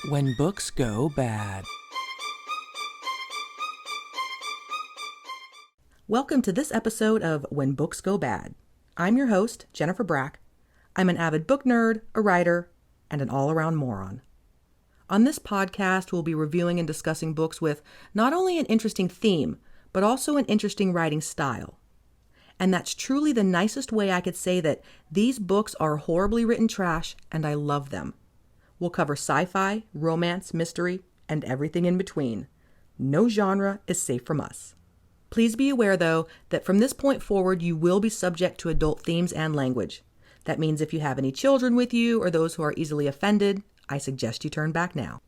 When books go bad. Welcome to this episode of When Books Go Bad. I'm your host, Jennifer Brack. I'm an avid book nerd, a writer, and an all-around moron. On this podcast, we'll be reviewing and discussing books with not only an interesting theme, but also an interesting writing style. And that's truly the nicest way I could say that these books are horribly written trash, and I love them. We'll cover sci-fi, romance, mystery, and everything in between. No genre is safe from us. Please be aware, though, that from this point forward, you will be subject to adult themes and language. That means if you have any children with you or those who are easily offended, I suggest you turn back now.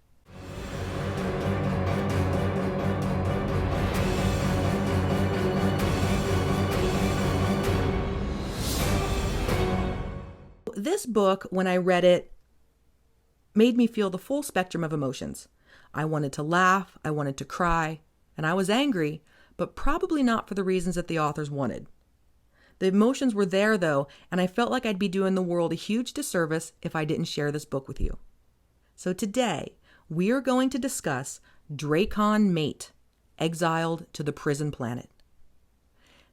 This book, when I read it, made me feel the full spectrum of emotions. I wanted to laugh, I wanted to cry, and I was angry, but probably not for the reasons that the authors wanted. The emotions were there, though, and I felt like I'd be doing the world a huge disservice if I didn't share this book with you. So today, we are going to discuss Draekon Mate, Exiled to the Prison Planet.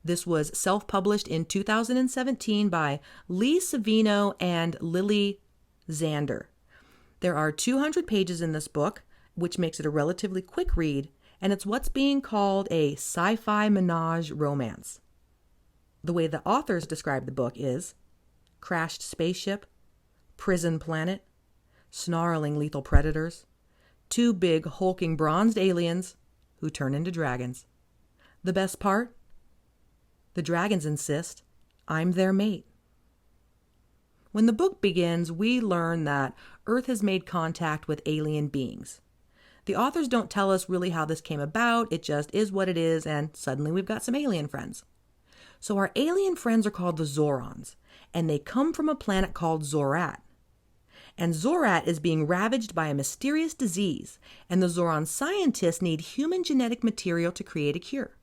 This was self-published in 2017 by Savino and Lili, Zander. There are 200 pages in this book, which makes it a relatively quick read, and it's what's being called a sci-fi menage romance. The way the authors describe the book is crashed spaceship, prison planet, snarling lethal predators, two big hulking bronzed aliens who turn into dragons. The best part? The dragons insist, I'm their mate. When the book begins, we learn that Earth has made contact with alien beings. The authors don't tell us really how this came about, it just is what it is, and suddenly we've got some alien friends. So our alien friends are called the Zorons, and they come from a planet called Zorat. And Zorat is being ravaged by a mysterious disease, and the Zoran scientists need human genetic material to create a cure.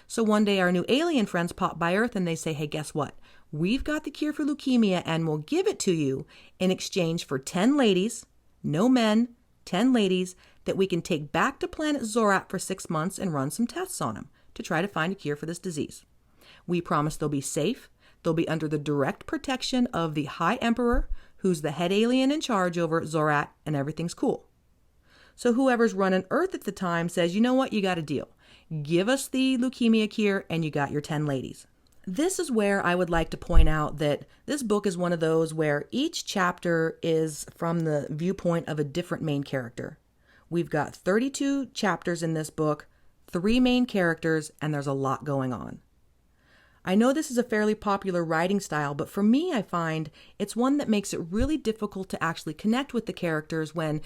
So one day our new alien friends pop by Earth and they say, hey, guess what? We've got the cure for leukemia and we'll give it to you in exchange for 10 ladies, no men, 10 ladies that we can take back to planet Zorat for 6 months and run some tests on them to try to find a cure for this disease. We promise they'll be safe, they'll be under the direct protection of the High Emperor, who's the head alien in charge over Zorat, and everything's cool. So whoever's running Earth at the time says, you know what, you got a deal. Give us the leukemia cure and you got your 10 ladies. This is where I would like to point out that this book is one of those where each chapter is from the viewpoint of a different main character. We've got 32 chapters in this book, 3 main characters, and there's a lot going on. I know this is a fairly popular writing style, but for me, I find it's one that makes it really difficult to actually connect with the characters when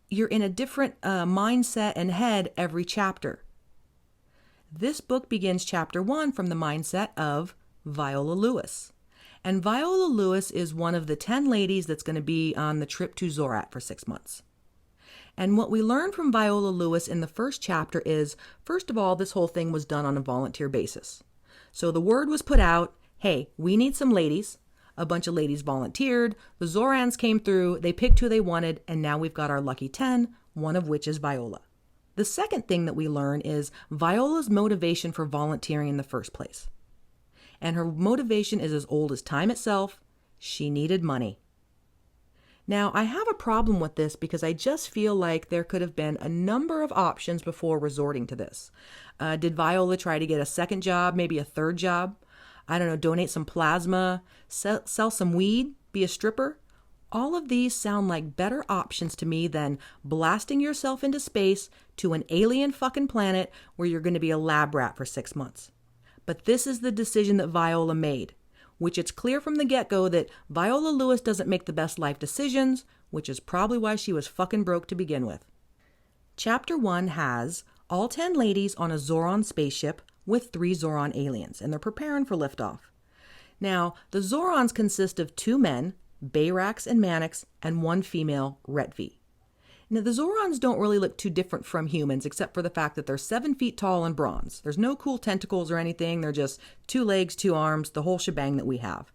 you're in a different mindset and head every chapter. This book begins chapter 1 from the mindset of Viola Lewis. And Viola Lewis is one of the 10 ladies that's going to be on the trip to Zorat for 6 months. And what we learn from Viola Lewis in the first chapter is, first of all, this whole thing was done on a volunteer basis. So the word was put out, hey, we need some ladies. A bunch of ladies volunteered, the Zorans came through, they picked who they wanted, and now we've got our lucky 10, one of which is Viola. The second thing that we learn is Viola's motivation for volunteering in the first place. And her motivation is as old as time itself. She needed money. Now, I have a problem with this because I just feel like there could have been a number of options before resorting to this. Did Viola try to get a second job, maybe a third job? I don't know, donate some plasma, sell some weed, be a stripper? All of these sound like better options to me than blasting yourself into space to an alien fucking planet where you're going to be a lab rat for 6 months. But this is the decision that Viola made, which it's clear from the get-go that Viola Lewis doesn't make the best life decisions, which is probably why she was fucking broke to begin with. Chapter 1 has all 10 ladies on a Zoran spaceship with 3 Zoran aliens, and they're preparing for liftoff. Now, the Zorons consist of 2 men, Bayrax and Mannix, and 1 female, Retvi. Now, the Zorons don't really look too different from humans, except for the fact that they're 7 feet tall and bronze. There's no cool tentacles or anything. They're just 2 legs, 2 arms, the whole shebang that we have.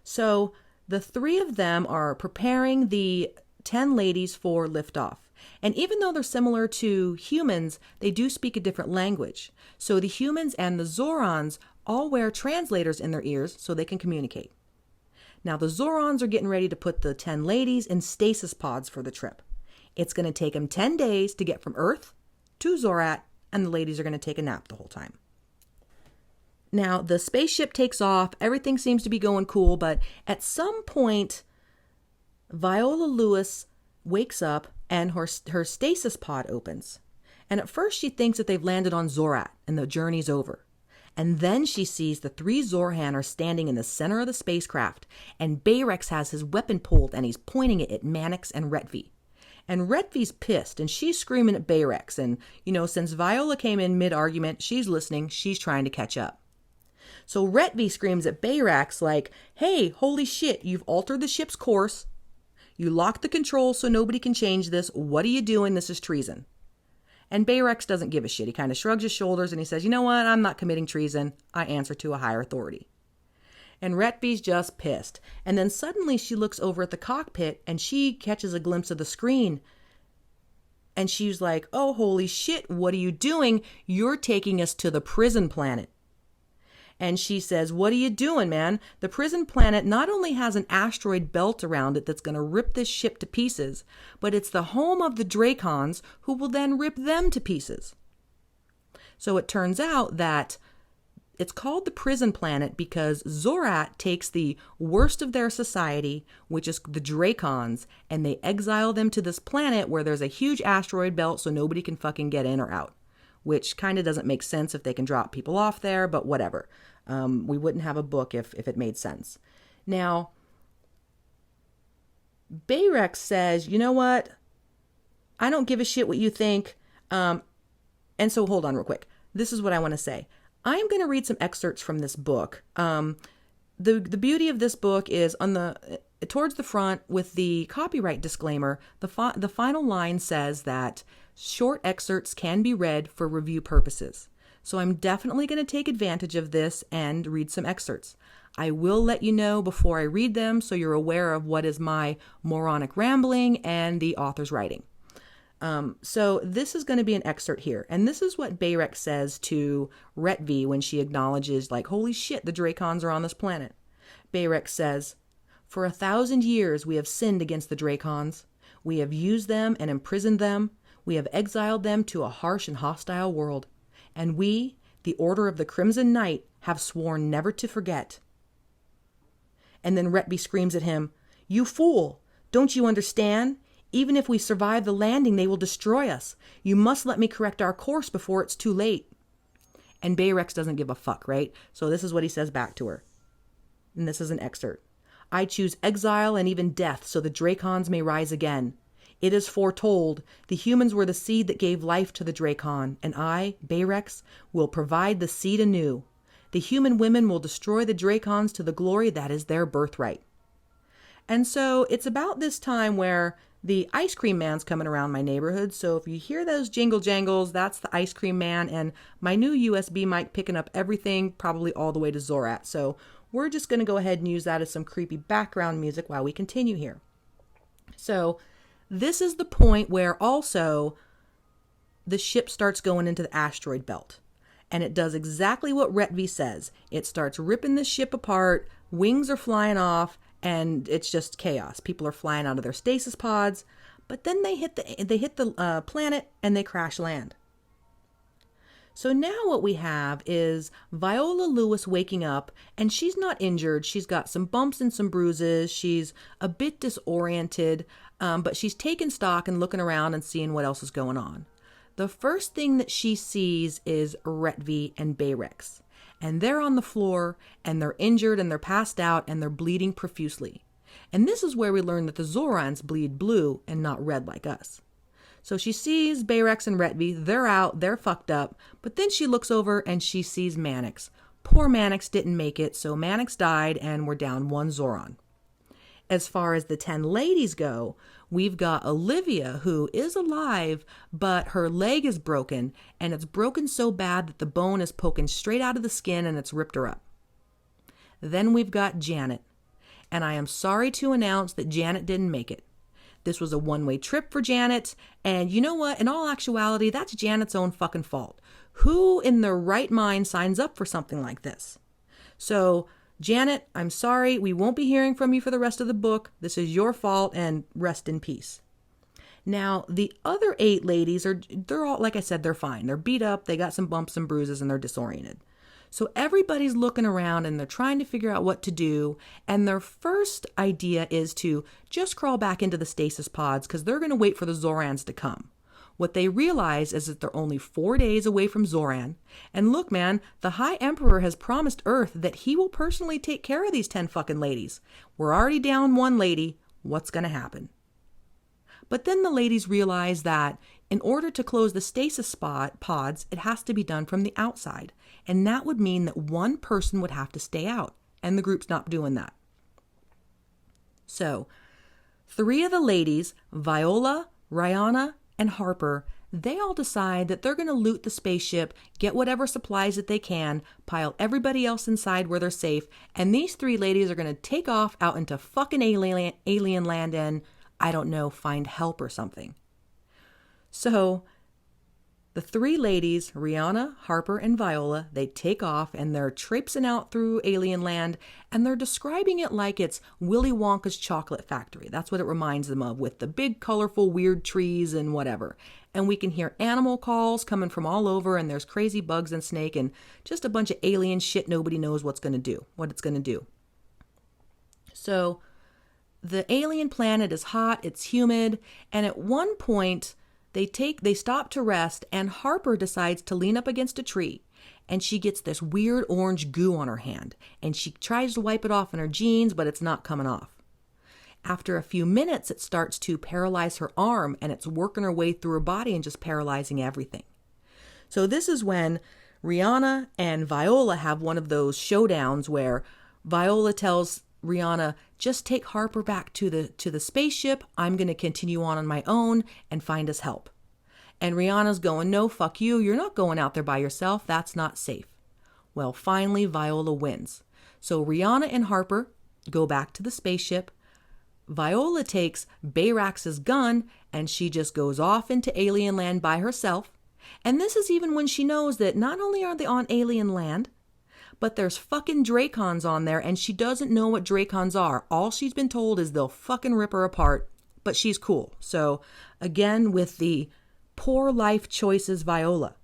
So the 3 of them are preparing the 10 ladies for liftoff. And even though they're similar to humans, they do speak a different language. So the humans and the Zorons all wear translators in their ears so they can communicate. Now the Zorons are getting ready to put the 10 ladies in stasis pods for the trip. It's going to take them 10 days to get from Earth to Zorat, and the ladies are going to take a nap the whole time. Now the spaceship takes off, everything seems to be going cool, but at some point, Viola Lewis wakes up and her stasis pod opens. And at first she thinks that they've landed on Zorat and the journey's over. And then she sees the 3 Zorhan are standing in the center of the spacecraft, and Bayrex has his weapon pulled and he's pointing it at Mannix and Retvi. And Retvi's pissed and she's screaming at Bayrex. And, since Viola came in mid-argument, she's listening, she's trying to catch up. So Retvi screams at Bayrex like, hey, holy shit, you've altered the ship's course. You locked the controls so nobody can change this. What are you doing? This is treason. And Bayrex doesn't give a shit. He kind of shrugs his shoulders and he says, you know what? I'm not committing treason. I answer to a higher authority. And Retvi's just pissed. And then suddenly she looks over at the cockpit and she catches a glimpse of the screen. And she's like, oh, holy shit, what are you doing? You're taking us to the prison planet. And she says, what are you doing, man? The prison planet not only has an asteroid belt around it that's going to rip this ship to pieces, but it's the home of the Draekons who will then rip them to pieces. So it turns out that it's called the prison planet because Zorat takes the worst of their society, which is the Draekons, and they exile them to this planet where there's a huge asteroid belt so nobody can fucking get in or out. Which kind of doesn't make sense if they can drop people off there, but whatever. We wouldn't have a book if it made sense. Now, Bayrex says, you know what? I don't give a shit what you think. And so hold on real quick. This is what I want to say. I am going to read some excerpts from this book. The beauty of this book is towards the front with the copyright disclaimer, the final line says that short excerpts can be read for review purposes. So I'm definitely going to take advantage of this and read some excerpts. I will let you know before I read them so you're aware of what is my moronic rambling and the author's writing. So this is going to be an excerpt here. And this is what Bayrex says to Retvi when she acknowledges, like, holy shit, the Draekons are on this planet. Bayrex says, for 1,000 years we have sinned against the Draekons. We have used them and imprisoned them. We have exiled them to a harsh and hostile world. And we, the Order of the Crimson Knight, have sworn never to forget. And then Retvi screams at him, you fool! Don't you understand? Even if we survive the landing, they will destroy us. You must let me correct our course before it's too late. And Bayrex doesn't give a fuck, right? So this is what he says back to her. And this is an excerpt. I choose exile and even death so the Draekons may rise again. It is foretold, the humans were the seed that gave life to the Draekon, and I, Bayrex, will provide the seed anew. The human women will destroy the Draekons to the glory that is their birthright. And so it's about this time where the ice cream man's coming around my neighborhood. So if you hear those jingle jangles, that's the ice cream man and my new USB mic picking up everything, probably all the way to Zorat. So we're just going to go ahead and use that as some creepy background music while we continue here. So this is the point where also the ship starts going into the asteroid belt. And it does exactly what Retvi says. It starts ripping the ship apart, wings are flying off, and it's just chaos. People are flying out of their stasis pods, but then they hit the planet and they crash land. So now what we have is Viola Lewis waking up, and she's not injured. She's got some bumps and some bruises. She's a bit disoriented, but she's taking stock and looking around and seeing what else is going on. The first thing that she sees is Retvi and Bayrex. And they're on the floor, and they're injured, and they're passed out, and they're bleeding profusely. And this is where we learn that the Zorons bleed blue and not red like us. So she sees Bayrex and Retvi, they're out, they're fucked up, but then she looks over and she sees Mannix. Poor Mannix didn't make it, so Mannix died, and we're down one Zoron. As far as the 10 ladies go, we've got Olivia, who is alive, but her leg is broken, and it's broken so bad that the bone is poking straight out of the skin and it's ripped her up. Then we've got Janet, and I am sorry to announce that Janet didn't make it. This was a one-way trip for Janet. And you know what? In all actuality, that's Janet's own fucking fault. Who in their right mind signs up for something like this? So, Janet, I'm sorry. We won't be hearing from you for the rest of the book. This is your fault, and rest in peace. Now, the other 8 ladies they're all, like I said, they're fine. They're beat up, they got some bumps and bruises, and they're disoriented. So everybody's looking around and they're trying to figure out what to do. And their first idea is to just crawl back into the stasis pods because they're going to wait for the Zorans to come. What they realize is that they're only 4 days away from Zoran. And look, man, the High Emperor has promised Earth that he will personally take care of these 10 fucking ladies. We're already down 1 lady. What's going to happen? But then the ladies realize that in order to close the stasis pods, it has to be done from the outside. And that would mean that 1 person would have to stay out. And the group's not doing that. So, 3 of the ladies, Viola, Rihanna, and Harper, they all decide that they're going to loot the spaceship, get whatever supplies that they can, pile everybody else inside where they're safe, and these 3 ladies are going to take off out into fucking alien land and, I don't know, find help or something. So, the 3 ladies, Rihanna, Harper, and Viola, they take off and they're traipsing out through alien land, and they're describing it like it's Willy Wonka's chocolate factory. That's what it reminds them of, with the big, colorful, weird trees and whatever. And we can hear animal calls coming from all over, and there's crazy bugs and snake and just a bunch of alien shit nobody knows what it's going to do. So, the alien planet is hot, it's humid, and at one point, they stop to rest, and Harper decides to lean up against a tree, and she gets this weird orange goo on her hand, and she tries to wipe it off in her jeans, but it's not coming off. After a few minutes, it starts to paralyze her arm, and it's working her way through her body and just paralyzing everything. So this is when Rihanna and Viola have one of those showdowns where Viola tells Rihanna, just take Harper back to the spaceship. I'm going to continue on my own and find us help. And Rihanna's going, no, fuck you. You're not going out there by yourself. That's not safe. Well, finally, Viola wins. So Rihanna and Harper go back to the spaceship. Viola takes Bayrax's gun and she just goes off into alien land by herself. And this is even when she knows that not only are they on alien land, but there's fucking Draekons on there, and she doesn't know what Draekons are. All she's been told is they'll fucking rip her apart, but she's cool. So, again, with the poor life choices, Viola.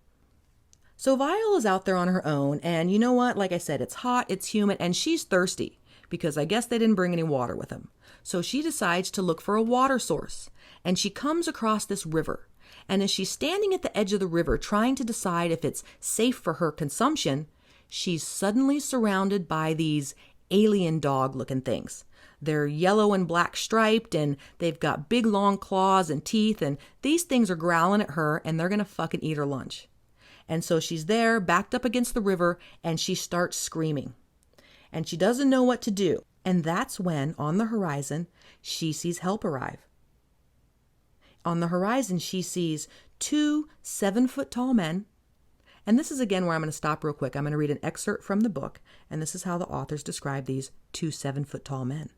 So Viola's out there on her own, and you know what? Like I said, it's hot, it's humid, and she's thirsty, because I guess they didn't bring any water with them. So she decides to look for a water source, and she comes across this river. And as she's standing at the edge of the river, trying to decide if it's safe for her consumption, she's suddenly surrounded by these alien dog-looking things. They're yellow and black striped, and they've got big long claws and teeth, and these things are growling at her, and they're going to fucking eat her lunch. And so she's there, backed up against the river, and she starts screaming. And she doesn't know what to do. And that's when, on the horizon, she sees help arrive. On the horizon, she sees 2 7-foot-tall men. And this is again where I'm going to stop real quick. I'm going to read an excerpt from the book, and this is how the authors describe these 2 7-foot-tall men.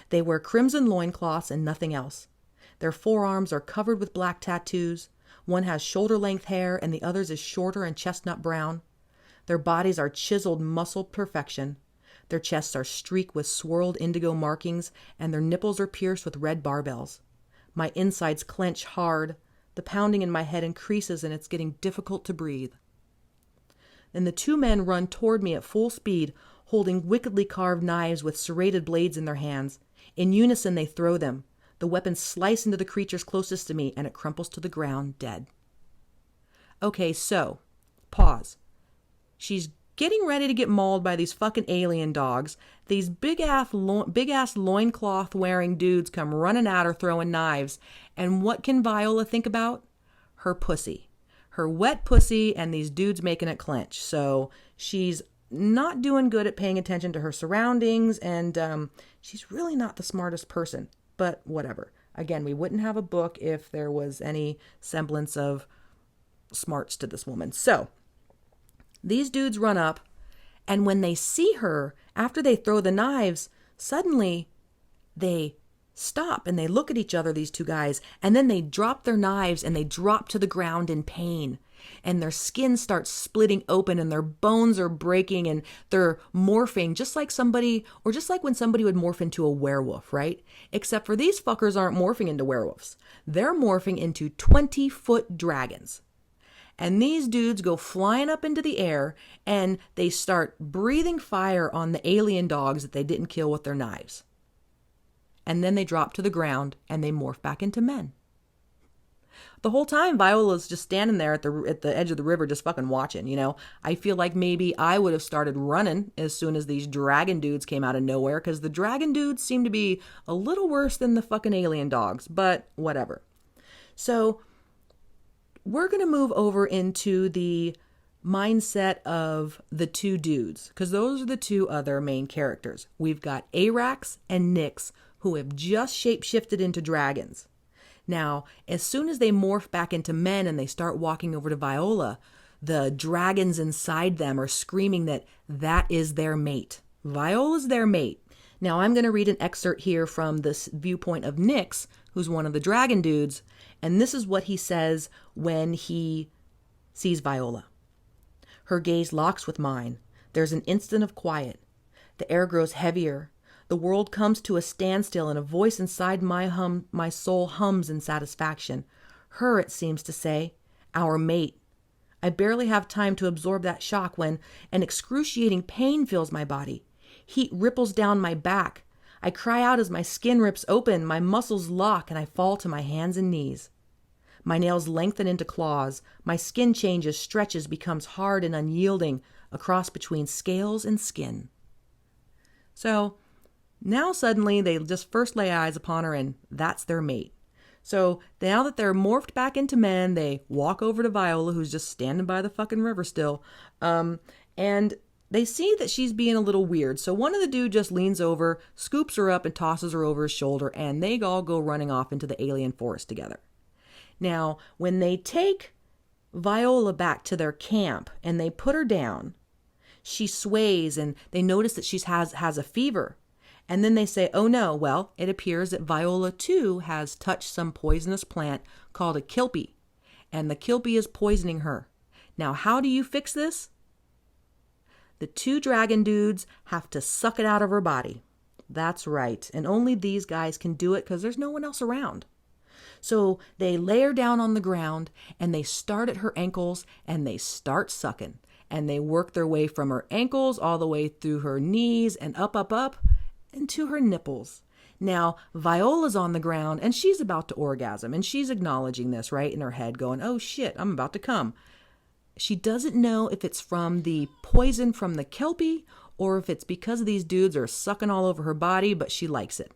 They wear crimson loincloths and nothing else. Their forearms are covered with black tattoos. One has shoulder-length hair, and the other's is shorter and chestnut brown. Their bodies are chiseled, muscled perfection. Their chests are streaked with swirled indigo markings, and their nipples are pierced with red barbells. My insides clench hard. The pounding in my head increases, and it's getting difficult to breathe. Then the 2 men run toward me at full speed, holding wickedly carved knives with serrated blades in their hands. In unison, they throw them. The weapons slice into the creatures closest to me, and it crumples to the ground, dead. Okay, so, pause. She's getting ready to get mauled by these fucking alien dogs. These big-ass loincloth-wearing dudes come running at her throwing knives. And what can Viola think about? Her pussy. Her wet pussy and these dudes making it clench. So she's not doing good at paying attention to her surroundings, and she's really not the smartest person. But whatever. Again, we wouldn't have a book if there was any semblance of smarts to this woman. So these dudes run up, and when they see her, after they throw the knives, suddenly they stop and they look at each other, these two guys, and then they drop their knives and they drop to the ground in pain. And their skin starts splitting open and their bones are breaking and they're morphing just like somebody, or just like when somebody would morph into a werewolf, right? Except for these fuckers aren't morphing into werewolves. They're morphing into 20-foot dragons. And these dudes go flying up into the air and they start breathing fire on the alien dogs that they didn't kill with their knives. And then they drop to the ground and they morph back into men. The whole time Viola's just standing there at the edge of the river just fucking watching, you know. I feel like maybe I would have started running as soon as these dragon dudes came out of nowhere, because the dragon dudes seem to be a little worse than the fucking alien dogs, but whatever. So we're going to move over into the mindset of the two dudes, because those are the two other main characters. We've got Arax and Nyx, who have just shapeshifted into dragons. Now, as soon as they morph back into men and they start walking over to Viola, the dragons inside them are screaming that is their mate. Viola's their mate. Now, I'm going to read an excerpt here from this viewpoint of Nyx, who's one of the dragon dudes, and this is what he says when he sees Viola. Her gaze locks with mine. There's an instant of quiet. The air grows heavier. The world comes to a standstill and a voice inside my soul hums in satisfaction. Her, it seems to say, our mate. I barely have time to absorb that shock when an excruciating pain fills my body. Heat ripples down my back. I cry out as my skin rips open, my muscles lock, and I fall to my hands and knees. My nails lengthen into claws. My skin changes, stretches, becomes hard and unyielding, a cross between scales and skin. So now suddenly they just first lay eyes upon her and that's their mate. So now that they're morphed back into men, they walk over to Viola, who's just standing by the fucking river still. And they see that she's being a little weird. So one of the dudes just leans over, scoops her up and tosses her over his shoulder, and they all go running off into the alien forest together. Now, when they take Viola back to their camp and they put her down, she sways and they notice that she has a fever. And then they say, oh no, well, it appears that Viola too has touched some poisonous plant called a kilpie, and the kilpie is poisoning her. Now, how do you fix this? The two dragon dudes have to suck it out of her body. That's right, and only these guys can do it because there's no one else around. So they lay her down on the ground and they start at her ankles and they start sucking. And they work their way from her ankles all the way through her knees and up, and to her nipples. Now, Viola's on the ground and she's about to orgasm and she's acknowledging this, right, in her head going, oh shit, I'm about to come. She doesn't know if it's from the poison from the kelpie or if it's because these dudes are sucking all over her body, but she likes it.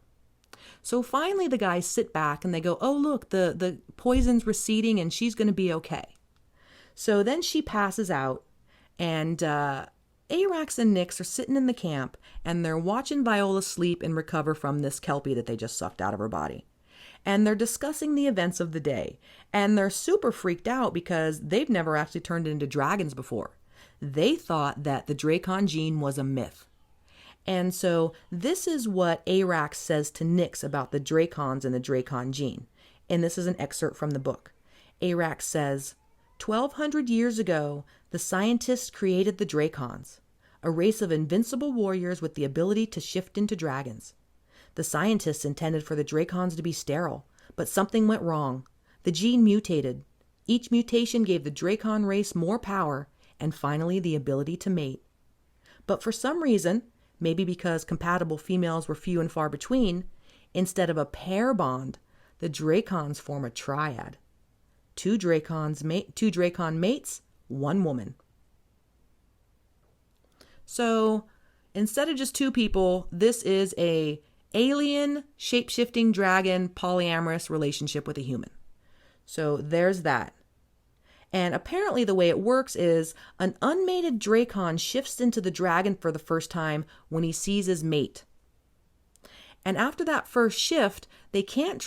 So finally the guys sit back and they go, oh look, the poison's receding and she's going to be okay. So then she passes out and Arax and Nyx are sitting in the camp and they're watching Viola sleep and recover from this kelpie that they just sucked out of her body. And they're discussing the events of the day. And they're super freaked out because they've never actually turned into dragons before. They thought that the Draekon gene was a myth. And so this is what Arax says to Nyx about the Draekons and the Draekon gene. And this is an excerpt from the book. Arax says, 1,200 years ago, the scientists created the Draekons, a race of invincible warriors with the ability to shift into dragons. The scientists intended for the Draekons to be sterile, but something went wrong. The gene mutated. Each mutation gave the Draekon race more power and finally the ability to mate. But for some reason, maybe because compatible females were few and far between, instead of a pair bond, the Draekons form a triad. Two Draekon mates, one woman. So instead of just two people, this is a alien shape-shifting dragon polyamorous relationship with a human. So there's that. And apparently the way it works is an unmated Draekon shifts into the dragon for the first time when he sees his mate. And after that first shift, they can't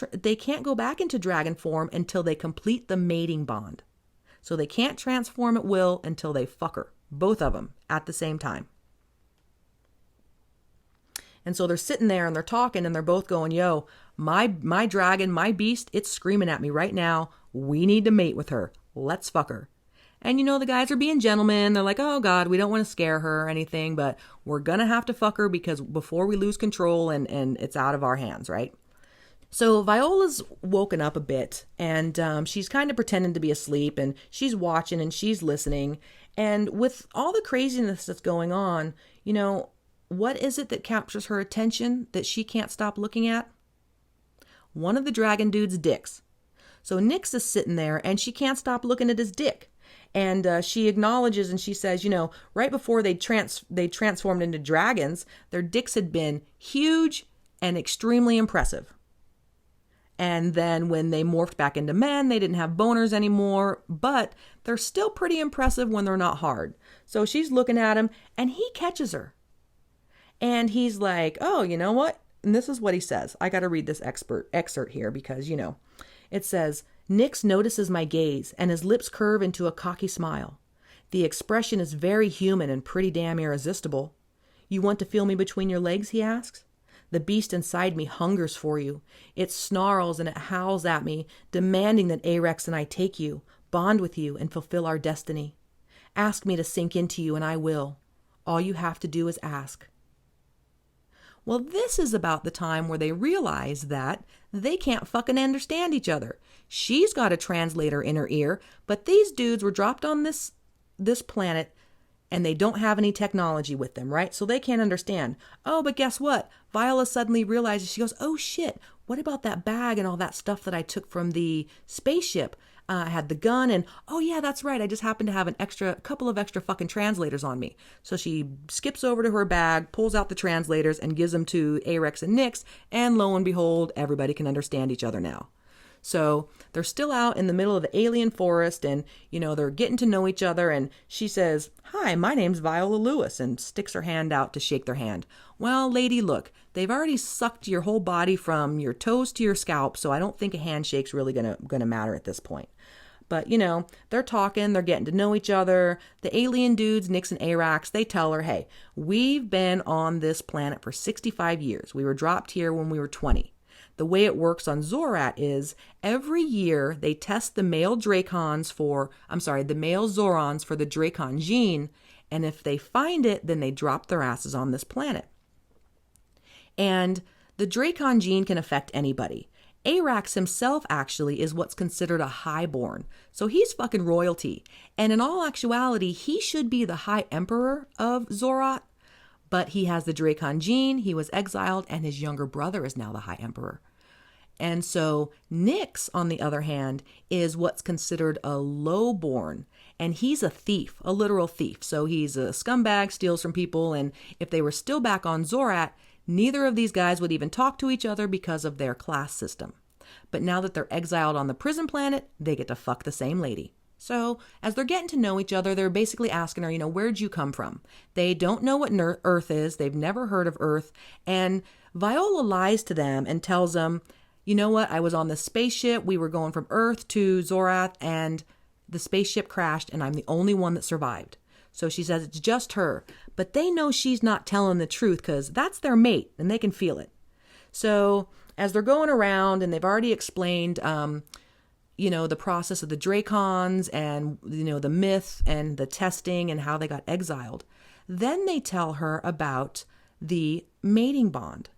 go back into dragon form until they complete the mating bond. So they can't transform at will until they fuck her, both of them, at the same time. And so they're sitting there and they're talking and they're both going, yo, my dragon, my beast, it's screaming at me right now. We need to mate with her. Let's fuck her. And the guys are being gentlemen. They're like, oh God, we don't want to scare her or anything, but we're going to have to fuck her because before we lose control and it's out of our hands, right? So Viola's woken up a bit and she's kind of pretending to be asleep and she's watching and she's listening. And with all the craziness that's going on, what is it that captures her attention that she can't stop looking at? One of the dragon dude's dicks. So Nyx is sitting there and she can't stop looking at his dick. And she acknowledges and she says, right before they transformed into dragons, their dicks had been huge and extremely impressive. And then when they morphed back into men, they didn't have boners anymore, but they're still pretty impressive when they're not hard. So she's looking at him and he catches her. And he's like, oh, you know what? And this is what he says. I got to read this excerpt here because, it says, Nyx notices my gaze and his lips curve into a cocky smile. The expression is very human and pretty damn irresistible. You want to feel me between your legs, he asks. The beast inside me hungers for you. It snarls and it howls at me, demanding that Arex and I take you, bond with you, and fulfill our destiny. Ask me to sink into you and I will. All you have to do is ask. Well, this is about the time where they realize that they can't fucking understand each other. She's got a translator in her ear, but these dudes were dropped on this planet and they don't have any technology with them, right? So they can't understand. Oh, but guess what? Viola suddenly realizes, she goes, oh shit, what about that bag and all that stuff that I took from the spaceship? I had the gun and, oh yeah, that's right. I just happened to have a couple of extra fucking translators on me. So she skips over to her bag, pulls out the translators and gives them to Arex and Nyx. And lo and behold, everybody can understand each other now. So they're still out in the middle of the alien forest and, they're getting to know each other. And she says, hi, my name's Viola Lewis, and sticks her hand out to shake their hand. Well, lady, look, they've already sucked your whole body from your toes to your scalp. So I don't think a handshake's really gonna matter at this point. But, they're talking, they're getting to know each other. The alien dudes, Nyx and Arax, they tell her, hey, we've been on this planet for 65 years. We were dropped here when we were 20. The way it works on Zorat is every year they test the male Zorons for the Draekon gene. And if they find it, then they drop their asses on this planet. And the Draekon gene can affect anybody. Arax himself actually is what's considered a highborn. So he's fucking royalty. And in all actuality, he should be the High Emperor of Zorat. But he has the Draekon gene, he was exiled, and his younger brother is now the High Emperor. And so Nyx, on the other hand, is what's considered a lowborn. And he's a thief, a literal thief. So he's a scumbag, steals from people. And if they were still back on Zorat, neither of these guys would even talk to each other because of their class system. But now that they're exiled on the prison planet, they get to fuck the same lady. So as they're getting to know each other, they're basically asking her, where'd you come from? They don't know what Earth is. They've never heard of Earth. And Viola lies to them and tells them, you know what? I was on this spaceship. We were going from Earth to Zorath and the spaceship crashed and I'm the only one that survived. So she says it's just her, but they know she's not telling the truth because that's their mate and they can feel it. So as they're going around and they've already explained, the process of the Draekons and, the myth and the testing and how they got exiled, then they tell her about the mating bond.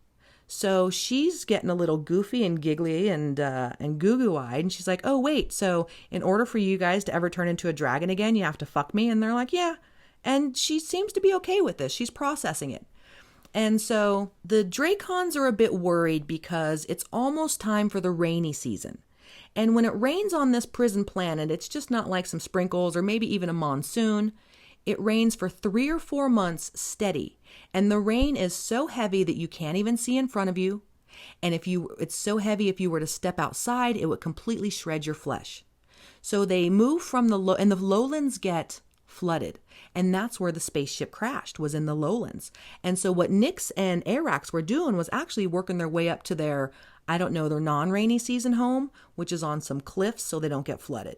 So she's getting a little goofy and giggly and goo-goo-eyed. And she's like, oh, wait, so in order for you guys to ever turn into a dragon again, you have to fuck me? And they're like, yeah. And she seems to be okay with this. She's processing it. And so the Draekons are a bit worried because it's almost time for the rainy season. And when it rains on this prison planet, it's just not like some sprinkles or maybe even a monsoon. It rains for 3 or 4 months steady. And the rain is so heavy that you can't even see in front of you. And it's so heavy, if you were to step outside, it would completely shred your flesh. So they move from the lowlands get flooded. And that's where the spaceship crashed, was in the lowlands. And so what Nyx and Arax were doing was actually working their way up to their non-rainy season home, which is on some cliffs so they don't get flooded.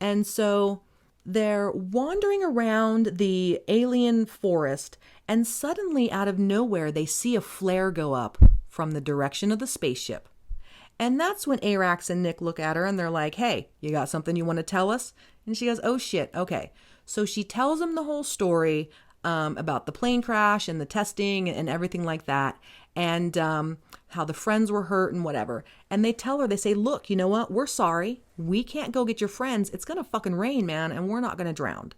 And so they're wandering around the alien forest, and suddenly out of nowhere they see a flare go up from the direction of the spaceship. And that's when Arax and Nick look at her and they're like, hey, you got something you want to tell us? And she goes, oh shit, okay. So she tells them the whole story about the plane crash and the testing and everything like that, and how the friends were hurt and whatever. And they tell her, they say, look, you know what? We're sorry. We can't go get your friends. It's going to fucking rain, man, and we're not going to drown.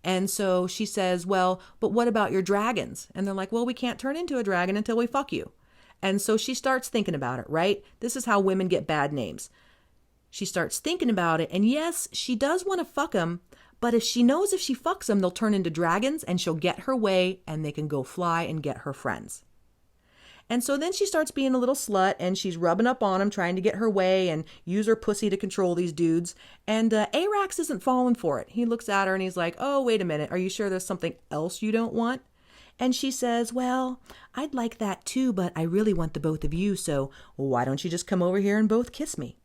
And so she says, well, but what about your dragons? And they're like, well, we can't turn into a dragon until we fuck you. And so she starts thinking about it, right? This is how women get bad names. She starts thinking about it, and yes, she does want to fuck him, but if she knows if she fucks him, they'll turn into dragons and she'll get her way and they can go fly and get her friends. And so then she starts being a little slut and she's rubbing up on him, trying to get her way and use her pussy to control these dudes. And Arax isn't falling for it. He looks at her and he's like, oh, wait a minute. Are you sure there's something else you don't want? And she says, well, I'd like that too, but I really want the both of you. So why don't you just come over here and both kiss me?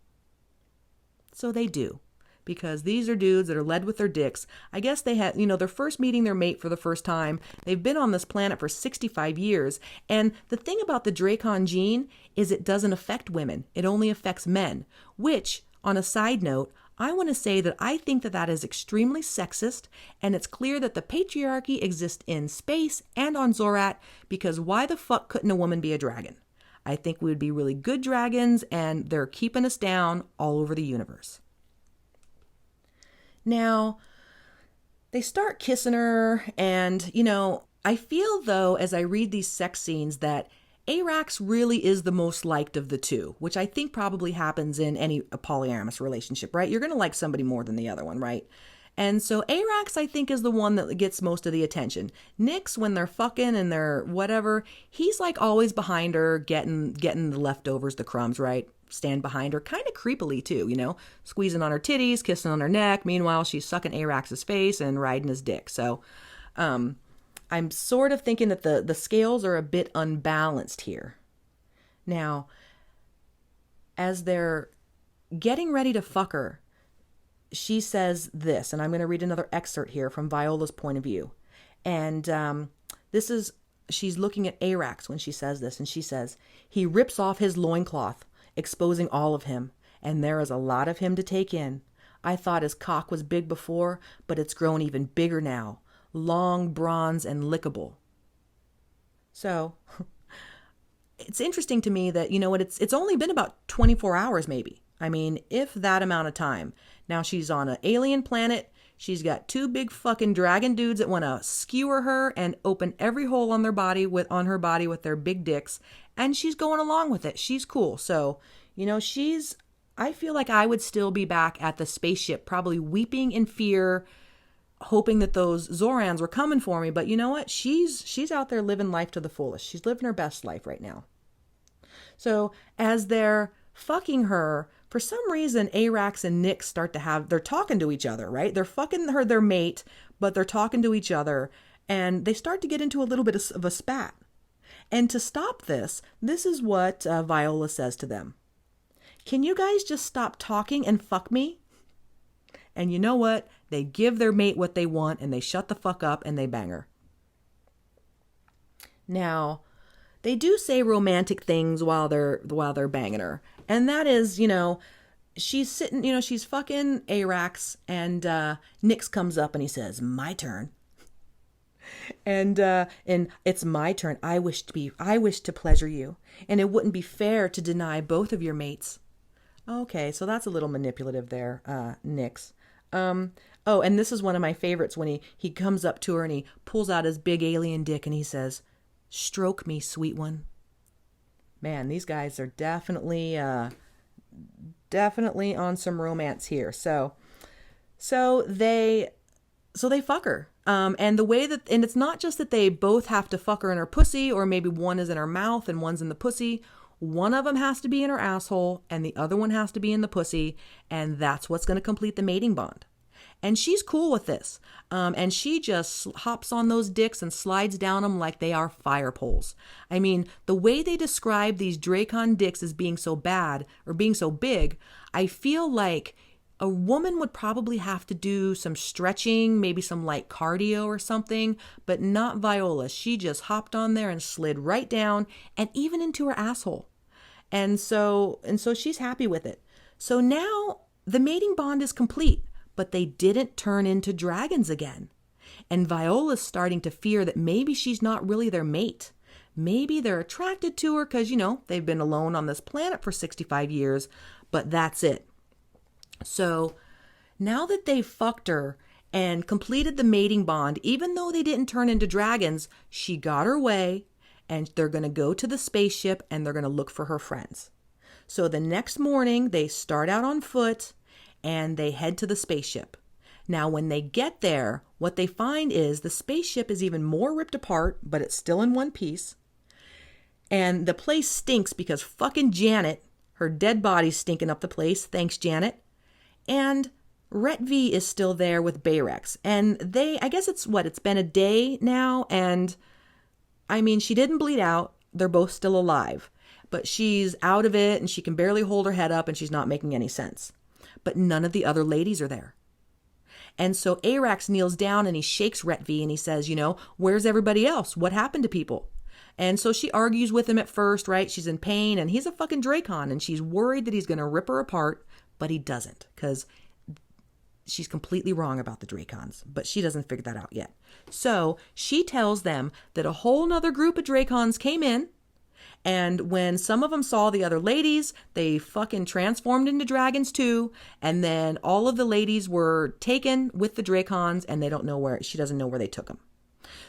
So they do. Because these are dudes that are led with their dicks. I guess they had, they're first meeting their mate for the first time. They've been on this planet for 65 years. And the thing about the Draekon gene is it doesn't affect women. It only affects men. Which, on a side note, I want to say that I think that is extremely sexist. And it's clear that the patriarchy exists in space and on Zorat. Because why the fuck couldn't a woman be a dragon? I think we would be really good dragons. And they're keeping us down all over the universe. Now, they start kissing her, and, I feel, though, as I read these sex scenes, that Arax really is the most liked of the two, which I think probably happens in any polyamorous relationship, right? You're going to like somebody more than the other one, right? And so Arax, I think, is the one that gets most of the attention. Nyx, when they're fucking and they're whatever, he's like always behind her, getting the leftovers, the crumbs, right? Stand behind her, kind of creepily too, squeezing on her titties, kissing on her neck. Meanwhile, she's sucking Arax's face and riding his dick. So I'm sort of thinking that the scales are a bit unbalanced here. Now, as they're getting ready to fuck her, she says this, and I'm going to read another excerpt here from Viola's point of view. And she's looking at Arax when she says this, and she says, he rips off his loincloth, exposing all of him, and there is a lot of him to take in. I thought his cock was big before, but it's grown even bigger now. Long, bronze, and lickable. So, it's interesting to me that, it's only been about 24 hours maybe. I mean, if that amount of time. Now she's on an alien planet. She's got two big fucking dragon dudes that want to skewer her and open every hole on her body with their big dicks. And she's going along with it. She's cool. So, I feel like I would still be back at the spaceship, probably weeping in fear, hoping that those Zorans were coming for me. But you know what? She's out there living life to the fullest. She's living her best life right now. So as they're fucking her, for some reason, Arax and Nyx they're talking to each other, right? They're fucking their mate, but they're talking to each other, and they start to get into a little bit of a spat. And to stop this is what Viola says to them. Can you guys just stop talking and fuck me? And you know what? They give their mate what they want, and they shut the fuck up, and they bang her. Now, they do say romantic things while they're banging her. And that is, she's sitting, she's fucking Arax, and Nyx comes up and he says, my turn. And it's my turn. I wish to pleasure you. And it wouldn't be fair to deny both of your mates. Okay, so that's a little manipulative there, Nyx. And this is one of my favorites when he comes up to her and he pulls out his big alien dick and he says, stroke me, sweet one. Man, these guys are definitely on some romance here. So they fuck her. And the way and it's not just that they both have to fuck her in her pussy, or maybe one is in her mouth and one's in the pussy. One of them has to be in her asshole and the other one has to be in the pussy. And that's what's going to complete the mating bond. And she's cool with this. And she just hops on those dicks and slides down them like they are fire poles. I mean, the way they describe these Draekon dicks as being so bad or being so big, I feel like a woman would probably have to do some stretching, maybe some light cardio or something, but not Viola. She just hopped on there and slid right down and even into her asshole. And so she's happy with it. So now the mating bond is complete, but they didn't turn into dragons again. And Viola's starting to fear that maybe she's not really their mate. Maybe they're attracted to her because, they've been alone on this planet for 65 years, but that's it. So now that they've fucked her and completed the mating bond, even though they didn't turn into dragons, she got her way and they're going to go to the spaceship and they're going to look for her friends. So the next morning, they start out on foot and they head to the spaceship. Now, when they get there, what they find is the spaceship is even more ripped apart, but it's still in one piece. And the place stinks because fucking Janet, her dead body's stinking up the place. Thanks, Janet. And Retvi is still there with Bayrex. And I guess it's been a day now. And I mean, she didn't bleed out. They're both still alive. But she's out of it and she can barely hold her head up and she's not making any sense. But none of the other ladies are there. And so Arax kneels down and he shakes Retvi and he says, where's everybody else? What happened to people? And so she argues with him at first, right? She's in pain and he's a fucking Draekon and she's worried that he's going to rip her apart, but he doesn't because she's completely wrong about the Draekons, but she doesn't figure that out yet. So she tells them that a whole nother group of Draekons came in, and when some of them saw the other ladies, they fucking transformed into dragons too. And then all of the ladies were taken with the Draekons and she doesn't know where they took them.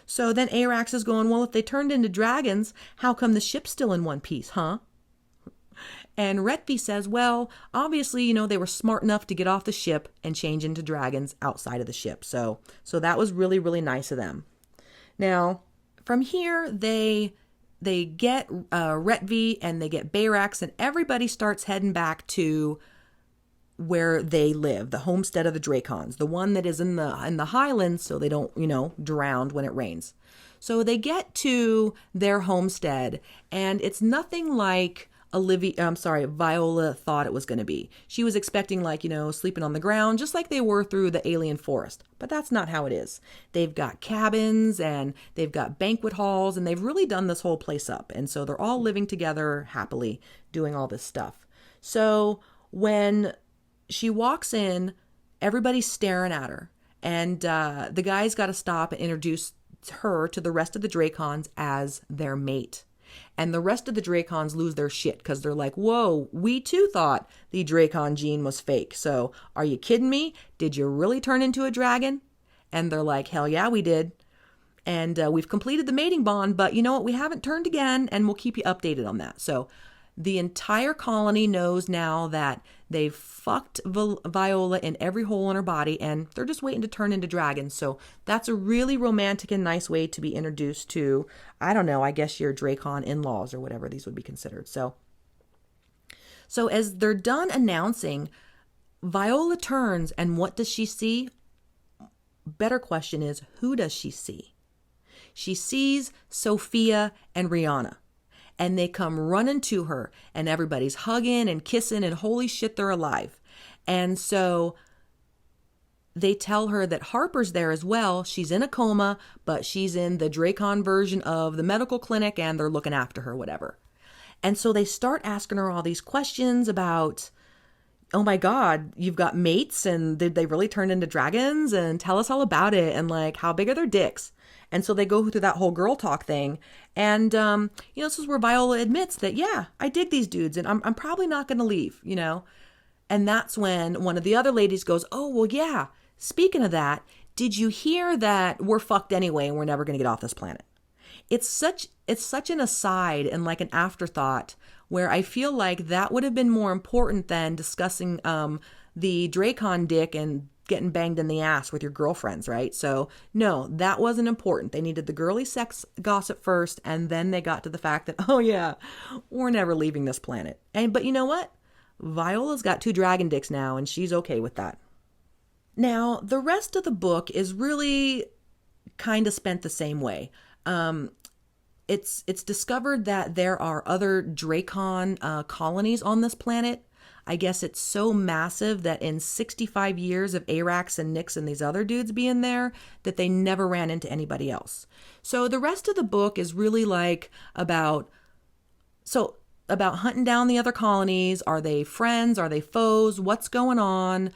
So then Arax is going, well, if they turned into dragons, how come the ship's still in one piece, huh? And Retvi says, well, obviously, they were smart enough to get off the ship and change into dragons outside of the ship. So that was really, really nice of them. Now, from here, they get Retvi and they get Bayrax and everybody starts heading back to where they live, the homestead of the Draekons, the one that is in the highlands so they don't, drown when it rains. So they get to their homestead and it's nothing like Viola thought it was going to be. She was expecting sleeping on the ground, just like they were through the alien forest. But that's not how it is. They've got cabins and they've got banquet halls and they've really done this whole place up. And so they're all living together happily, doing all this stuff. So when she walks in, everybody's staring at her. And the guy's got to stop and introduce her to the rest of the Draekons as their mate. And the rest of the Draekons lose their shit because they're like, whoa, we too thought the Draekon gene was fake. So are you kidding me? Did you really turn into a dragon? And they're like, hell yeah, we did. And we've completed the mating bond, but you know what? We haven't turned again and we'll keep you updated on that. So the entire colony knows now that they've fucked Viola in every hole in her body and they're just waiting to turn into dragons. So that's a really romantic and nice way to be introduced to, I don't know, I guess your Draekon in-laws or whatever these would be considered. So as they're done announcing, Viola turns and what does she see? Better question is, who does she see? She sees Sophia and Rihanna. And they come running to her and everybody's hugging and kissing and holy shit, they're alive. And so they tell her that Harper's there as well. She's in a coma, but she's in the Draekon version of the medical clinic and they're looking after her, whatever. And so they start asking her all these questions about, oh my God, you've got mates and did they really turn into dragons? And tell us all about it. And how big are their dicks? And so they go through that whole girl talk thing. And, this is where Viola admits that, yeah, I dig these dudes and I'm probably not going to leave, And that's when one of the other ladies goes, oh, well, yeah, speaking of that, did you hear that we're fucked anyway and we're never going to get off this planet? It's such an aside and like an afterthought where I feel like that would have been more important than discussing the Draekon dick and getting banged in the ass with your girlfriends, right? So no, that wasn't important. They needed the girly sex gossip first, and then they got to the fact that, oh yeah, we're never leaving this planet. But you know what? Viola's got 2 dragon dicks now, and she's okay with that. Now, the rest of the book is really kind of spent the same way. It's discovered that there are other Draekon colonies on this planet. I guess it's so massive that in 65 years of Arax and Nyx and these other dudes being there, that they never ran into anybody else. So the rest of the book is really like about hunting down the other colonies. Are they friends? Are they foes? What's going on?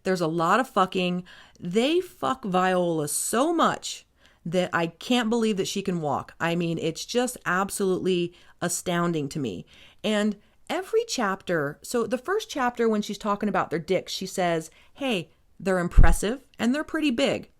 There's a lot of fucking. They fuck Viola so much that I can't believe that she can walk. I mean, it's just absolutely astounding to me. And every chapter, so the first chapter when she's talking about their dicks, she says, hey, they're impressive and they're pretty big.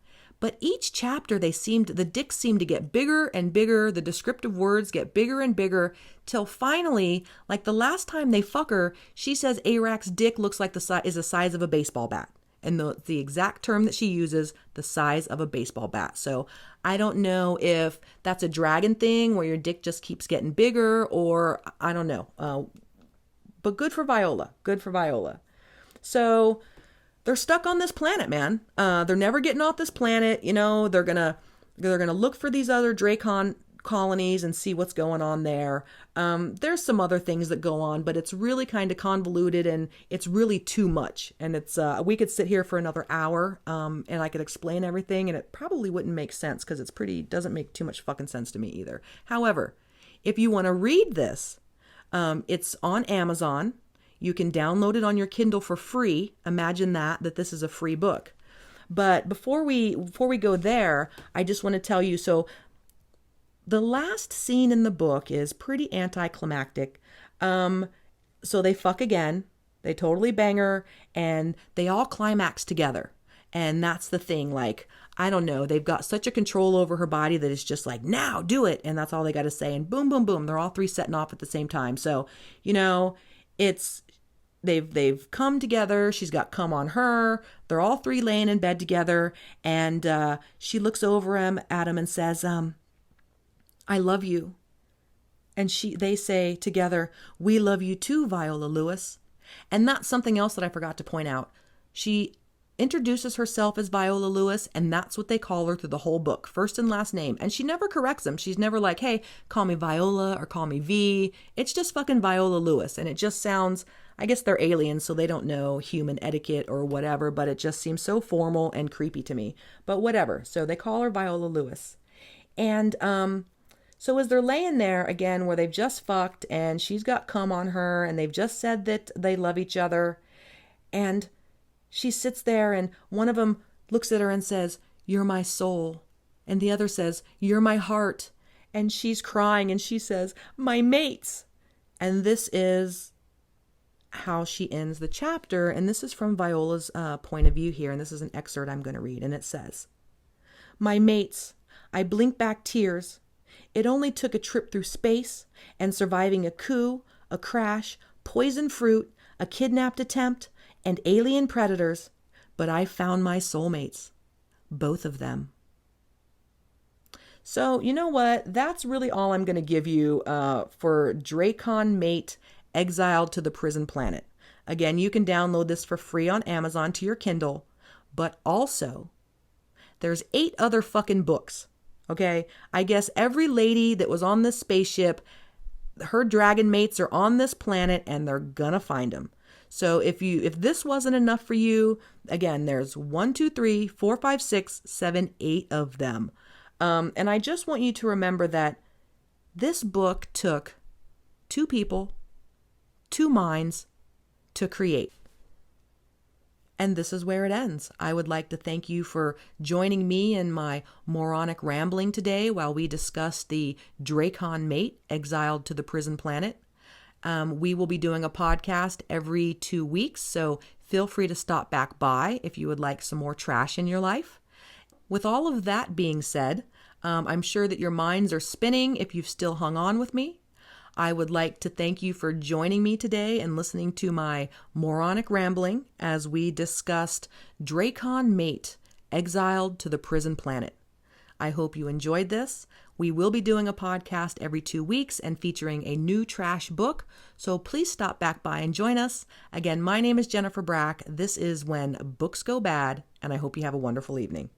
But each chapter the dicks seem to get bigger and bigger. The descriptive words get bigger and bigger till finally, like the last time they fuck her, she says Arax's dick looks like is the size of a baseball bat. And the exact term that she uses, the size of a baseball bat. So I don't know if that's a dragon thing where your dick just keeps getting bigger, or I don't know. But good for Viola. Good for Viola. So they're stuck on this planet, man. They're never getting off this planet. You know, they're gonna look for these other Draekon colonies and see what's going on there. There's some other things that go on, but it's really kind of convoluted and it's really too much. And it's we could sit here for another hour and I could explain everything, and it probably wouldn't make sense because doesn't make too much fucking sense to me either. However, if you want to read this, it's on Amazon. You can download it on your Kindle for free. Imagine that this is a free book. But before we go there, I just want to tell you, so the last scene in the book is pretty anticlimactic. So they fuck again. They totally bang her, and they all climax together. And that's the thing. Like, I don't know. They've got such a control over her body that it's just like, now do it. And that's all they got to say. And boom, boom, boom. They're all three setting off at the same time. So, you know, they've come together. She's got cum on her. They're all three laying in bed together. And she looks over at him and says, I love you. And they say together, we love you too, Viola Lewis. And that's something else that I forgot to point out. She introduces herself as Viola Lewis, and that's what they call her through the whole book, first and last name. And she never corrects them. She's never like, hey, call me Viola or call me V. It's just fucking Viola Lewis. And it just sounds, I guess they're aliens, so they don't know human etiquette or whatever, but it just seems so formal and creepy to me. But whatever. So they call her Viola Lewis. And so as they're laying there again, where they've just fucked and she's got cum on her and they've just said that they love each other, and she sits there and one of them looks at her and says, you're my soul. And the other says, you're my heart. And she's crying and she says, my mates. And this is how she ends the chapter. And this is from Viola's point of view here. And this is an excerpt I'm going to read. And it says, my mates, I blink back tears. It only took a trip through space and surviving a coup, a crash, poison fruit, a kidnapped attempt, and alien predators, but I found my soulmates, both of them. So, you know what? That's really all I'm going to give you for Draekon Mate Exiled to the Prison Planet. Again, you can download this for free on Amazon to your Kindle, but also there's 8 other fucking books. Okay, I guess every lady that was on this spaceship, her dragon mates are on this planet and they're gonna find them. So if this wasn't enough for you, again, there's 1, 2, 3, 4, 5, 6, 7, 8 of them. And I just want you to remember that this book took 2 people, 2 minds to create. And this is where it ends. I would like to thank you for joining me in my moronic rambling today while we discuss the Draekon Mate Exiled to the Prison Planet. We will be doing a podcast every 2 weeks, so feel free to stop back by if you would like some more trash in your life. With all of that being said, I'm sure that your minds are spinning if you've still hung on with me. I would like to thank you for joining me today and listening to my moronic rambling as we discussed Draekon Mate, Exiled to the Prison Planet. I hope you enjoyed this. We will be doing a podcast every 2 weeks and featuring a new trash book, so please stop back by and join us. Again, my name is Jennifer Brack. This is When Books Go Bad, and I hope you have a wonderful evening.